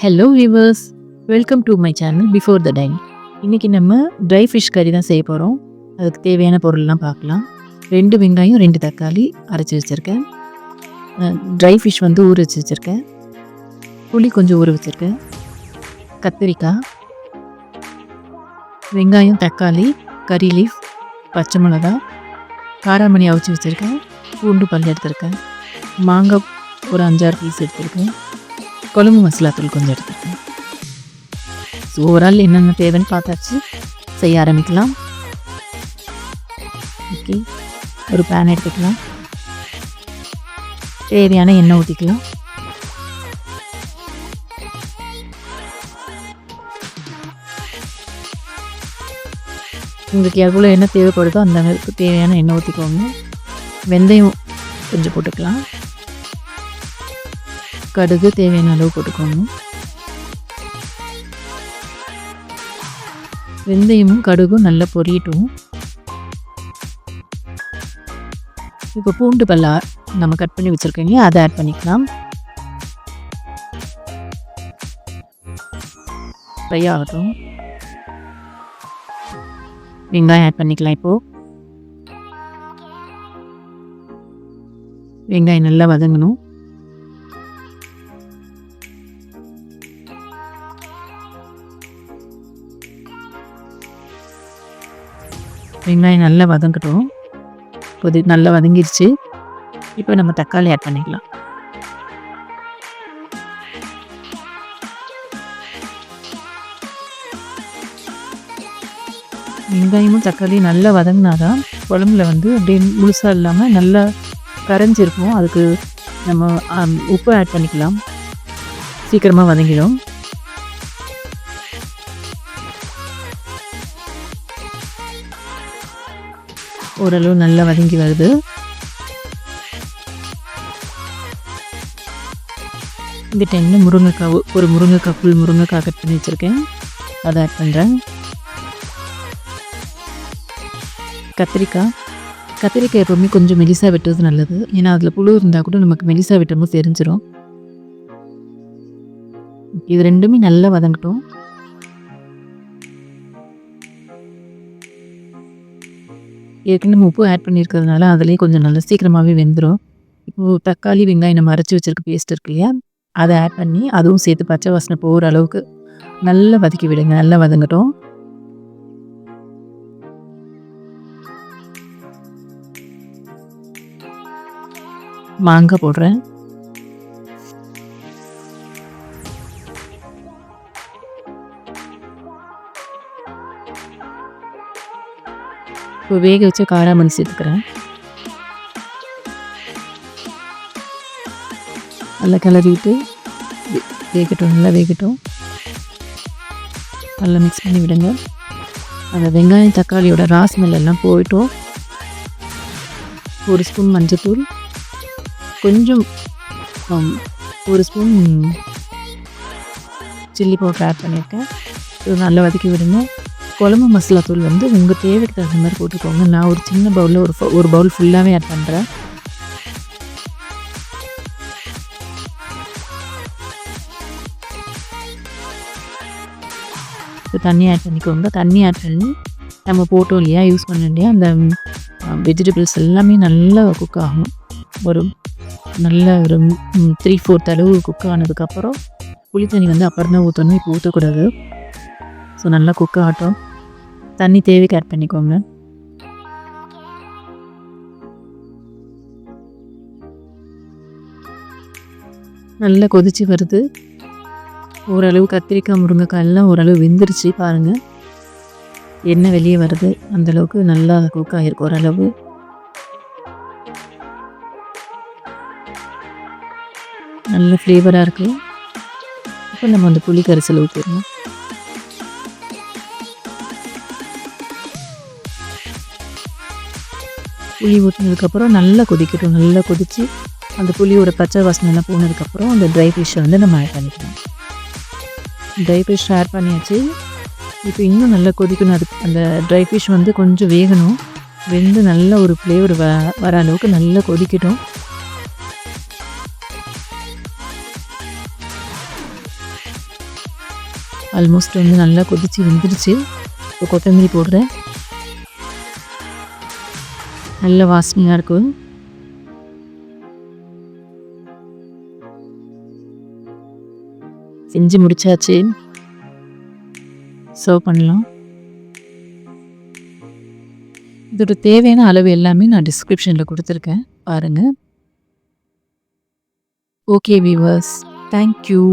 Hello viewers, welcome to my channel before the time. இன்றைக்கி நம்ம try fish கறி தான் செய்ய போகிறோம். அதுக்கு தேவையான பொருள்லாம் பார்க்கலாம். 2 வெங்காயம், 2 தக்காளி அரைச்சி வச்சுருக்கேன். ட்ரை ஃபிஷ் வந்து ஊற வச்சு வச்சுருக்கேன். புளி கொஞ்சம் ஊற வச்சுருக்கேன். கத்திரிக்காய், வெங்காயம், தக்காளி, கறி லீஃப், பச்சை மிளகா, காராமணி அவிச்சு வச்சுருக்கேன். பூண்டு பல் எடுத்துருக்கேன். மாங்காய் ஒரு 5-6 பீஸ் எடுத்துருக்கேன். குழம்பு மசாலா தூள் கொஞ்சம் எடுத்துருக்கேன். ஸோ ஓவரால் என்னென்ன தேவைன்னு பார்த்தாச்சு. செய்ய ஆரம்பிக்கலாம். ஓகே, ஒரு பேன் எடுத்துக்கலாம். தேவையான எண்ணெய் ஊற்றிக்கலாம். உங்களுக்கு எவ்வளோ எண்ணெய் தேவைப்படுதோ அந்த அளவுக்கு தேவையான எண்ணெய் ஊற்றிக்கோங்க. வெந்தயம் கொஞ்சம் போட்டுக்கலாம். கடுகு தேவையான அளவு போட்டுக்கோங்க. வெந்தயமும் கடுகும் நல்லா பொரியட்டும். இப்போ பூண்டு பல்லா நம்ம கட் பண்ணி வச்சுருக்கீங்க, அதை ஆட் பண்ணிக்கலாம். ஃப்ரை ஆகட்டும். வெங்காயம் ஆட் பண்ணிக்கலாம். இப்போது வெங்காயம் நல்லா வதங்கணும். வெங்காயம் நல்லா வதங்கட்டும். இப்போ நல்லா வதங்கிடுச்சு. இப்போ நம்ம தக்காளி ஆட் பண்ணிக்கலாம். வெங்காயமும் தக்காளியும் நல்லா வதங்கினாதான் குழம்புல வந்து அப்படியே முழுசாக இல்லாமல் நல்லா கரைஞ்சிருக்கும். அதுக்கு நம்ம உப்பு ஆட் பண்ணிக்கலாம். சீக்கிரமாக வதங்கிடும். ஓரளவு நல்லா வதங்கி வருது. இந்த டைமில் முருங்கைக்காய், ஒரு முருங்கைக்காய், ஃபுல் முருங்கைக்காய் கட் பண்ணி வச்சுருக்கேன், அதை ஆட் பண்ணுறேன். கத்திரிக்காய் எப்போவுமே கொஞ்சம் மெலிசாக வெட்டுறது நல்லது. ஏன்னா அதில் புழு இருந்தால் கூட நமக்கு மெலிசாக வெட்டும்போது தெரிஞ்சிடும். இது ரெண்டுமே நல்லா வதங்கட்டும். ஏற்கனவே நம்ம உப்பு ஆட் பண்ணியிருக்கிறதுனால அதிலே கொஞ்சம் நல்லா சீக்கிரமாகவே வெந்துடும். இப்போது தக்காளி, வெங்காயம் நம்ம அரைச்சி வச்சுருக்க பேஸ்ட் இருக்கு இல்லையா, அதை ஆட் பண்ணி அதுவும் சேர்த்து பச்சை வாசனை போகிற அளவுக்கு நல்லா வதக்கி விடுங்க. நல்லா வதங்கட்டும். மாங்காய் போடுறேன். இப்போ வேக வச்ச காராமணி சேர்த்துக்கிறேன். நல்லா கிளறிவிட்டு வேகட்டும். நல்லா வேகட்டும். நல்லா மிக்ஸ் பண்ணி விடுங்க. அந்த வெங்காயம் தக்காளியோட ஸ்மெல் எல்லாம் போயிட்டோம். 1 ஸ்பூன் மஞ்சத்தூள், கொஞ்சம் 1 ஸ்பூன் சில்லி பவுடர் ஆட் பண்ணியிருக்கேன். இது நல்லா வதக்கி விடுங்க. குழம்பு மசாலா தூள் வந்து உங்கள் தேவைக்கு தகுந்த மாதிரி போட்டுக்கோங்க. நான் ஒரு சின்ன பவுலில் ஒரு பவுல் ஃபுல்லாகவே ஆட் பண்ணுறேன். இப்போ தண்ணி ஆட் பண்ணிக்கோங்க. தண்ணி ஆட் பண்ணி நம்ம போட்டோம் இல்லையா, யூஸ் பண்ண இல்லையா, அந்த வெஜிடபிள்ஸ் எல்லாமே நல்லா குக் ஆகும். ஒரு 3/4 அளவு குக் ஆனதுக்கப்புறம் புளி தண்ணி வந்து அப்புறம் தான் ஊற்றணும். இப்போ ஊற்றக்கூடாது. ஸோ நல்லா குக் ஆகட்டும். தண்ணி தேவைக்கு ஆட் பண்ணிக்கோங்க. நல்லா கொதிச்சு வருது. ஓரளவு கத்திரிக்காய், முருங்கைக்காய் எல்லாம் ஓரளவு வெந்துருச்சு. பாருங்கள், எண்ணெய் வெளியே வருது. அந்தளவுக்கு நல்லா குக் ஆகிருக்கு. ஓரளவு நல்ல ஃப்ளேவராக இருக்குது. இப்போ நம்ம அந்த புளி கரைசல் ஊற்றிடணும். புளி ஊற்றினதுக்கப்புறம் நல்லா கொதிக்கட்டும். நல்லா கொதித்து அந்த புளியோட பச்சை வாசனைலாம் போனதுக்கப்புறம் அந்த ட்ரை ஃபிஷ்ஷை வந்து நம்ம ஆட் பண்ணிக்கலாம். ட்ரை ஃபிஷ் ஆட் பண்ணியாச்சு. இப்போ இன்னும் நல்லா கொதிக்கணும். அதுக்கு அந்த ட்ரை ஃபிஷ் வந்து கொஞ்சம் வேகணும். வெந்து நல்ல ஒரு ஃப்ளேவர் வர அளவுக்கு நல்லா கொதிக்கட்டும். ஆல்மோஸ்ட் வந்து நல்லா கொதிச்சு வெந்துருச்சு. இப்போ கொத்தமல்லி போடுறேன். நல்ல வாசனையாக இருக்கும். செஞ்சு முடிச்சாச்சு. சர்வ் பண்ணலாம். இதோட தேவையான அளவு எல்லாமே நான் டிஸ்கிரிப்ஷனில் கொடுத்துருக்கேன், பாருங்கள். Okay viewers, thank you.